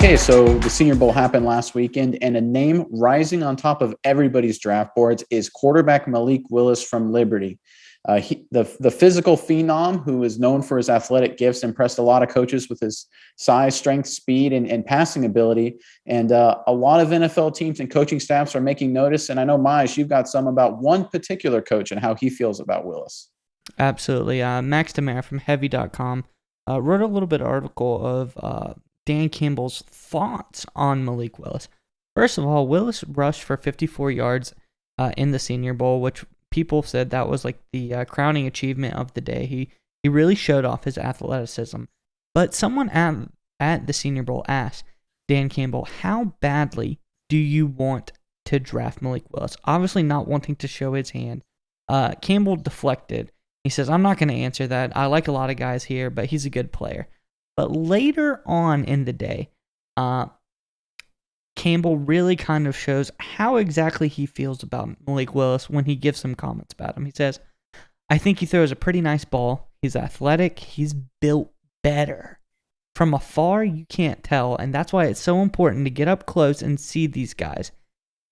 Okay, so the Senior Bowl happened last weekend, and a name rising on top of everybody's draft boards is quarterback Malik Willis from Liberty. The physical phenom who is known for his athletic gifts impressed a lot of coaches with his size, strength, speed, and passing ability. And a lot of NFL teams and coaching staffs are making notice. And I know, Maj, you've got some about one particular coach and how he feels about Willis. Absolutely. Max DeMare from Heavy.com wrote a little bit article of Dan Campbell's thoughts on Malik Willis. First of all, Willis rushed for 54 yards in the Senior Bowl, which people said that was like the crowning achievement of the day. He really showed off his athleticism. But someone at the Senior Bowl asked Dan Campbell, how badly do you want to draft Malik Willis? Obviously not wanting to show his hand. Campbell deflected. He says, I'm not going to answer that. I like a lot of guys here, but he's a good player. But later on in the day, Campbell really kind of shows how exactly he feels about Malik Willis when he gives some comments about him. He says, I think he throws a pretty nice ball. He's athletic. He's built better. From afar, you can't tell, and that's why it's so important to get up close and see these guys.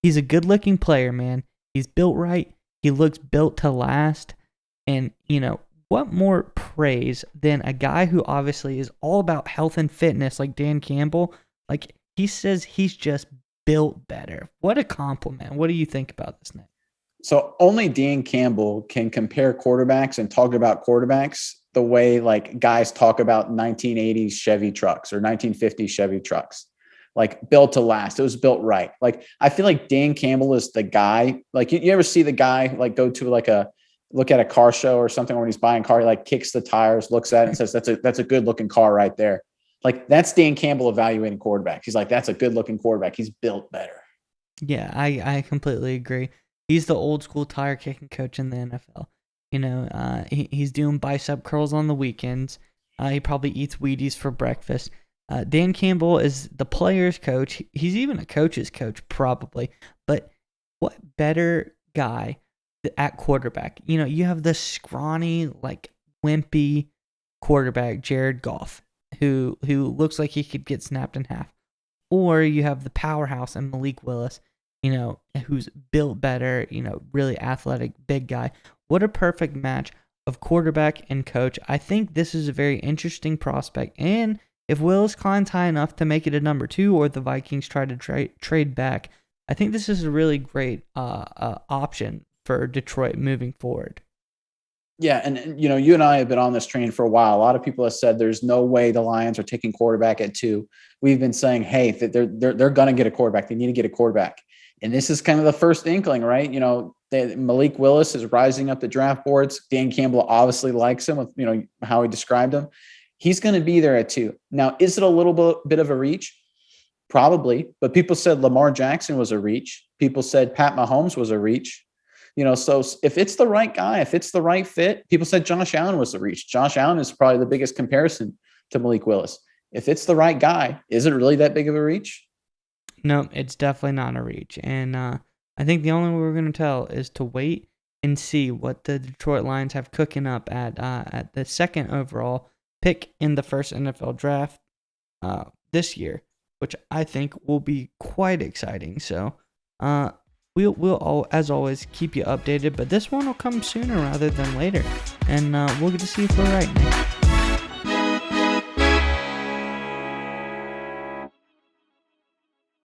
He's a good-looking player, man. He's built right. He looks built to last. And, what more praise than a guy who obviously is all about health and fitness like Dan Campbell? Like, he says he's just built better. What a compliment. What do you think about this, Nick? So only Dan Campbell can compare quarterbacks and talk about quarterbacks the way like guys talk about 1980s Chevy trucks or 1950s Chevy trucks. Like built to last. It was built right. Like I feel like Dan Campbell is the guy. Like you ever see the guy like go to like look at a car show or something when he's buying a car, he like kicks the tires, looks at it and says, that's a good looking car right there. Like that's Dan Campbell evaluating quarterbacks. He's like, that's a good looking quarterback. He's built better. Yeah, I completely agree. He's the old school tire kicking coach in the NFL. He's doing bicep curls on the weekends. He probably eats Wheaties for breakfast. Dan Campbell is the player's coach. He's even a coach's coach probably. But what better guy at quarterback? You have the scrawny, like wimpy quarterback, Jared Goff, who looks like he could get snapped in half. Or you have the powerhouse and Malik Willis, who's built better, really athletic, big guy. What a perfect match of quarterback and coach. I think this is a very interesting prospect. And if Willis climbs high enough to make it a number 2 or the Vikings try to trade back, I think this is a really great option for Detroit moving forward. Yeah, and you and I have been on this train for a while. A lot of people have said there's no way the Lions are taking quarterback at 2. We've been saying, hey, that they're going to get a quarterback. They need to get a quarterback. And this is kind of the first inkling, right? Malik Willis is rising up the draft boards. Dan Campbell obviously likes him with, how he described him. He's going to be there at 2. Now, is it a little bit of a reach? Probably. But people said Lamar Jackson was a reach. People said Pat Mahomes was a reach. So if it's the right guy, if it's the right fit, people said Josh Allen was the reach. Josh Allen is probably the biggest comparison to Malik Willis. If it's the right guy, is it really that big of a reach? No, it's definitely not a reach. And I think the only way we're going to tell is to wait and see what the Detroit Lions have cooking up at the 2nd overall pick in the first NFL draft this year, which I think will be quite exciting. So, We'll as always keep you updated, but this one will come sooner rather than later, and we'll get to see if we're right, Nick.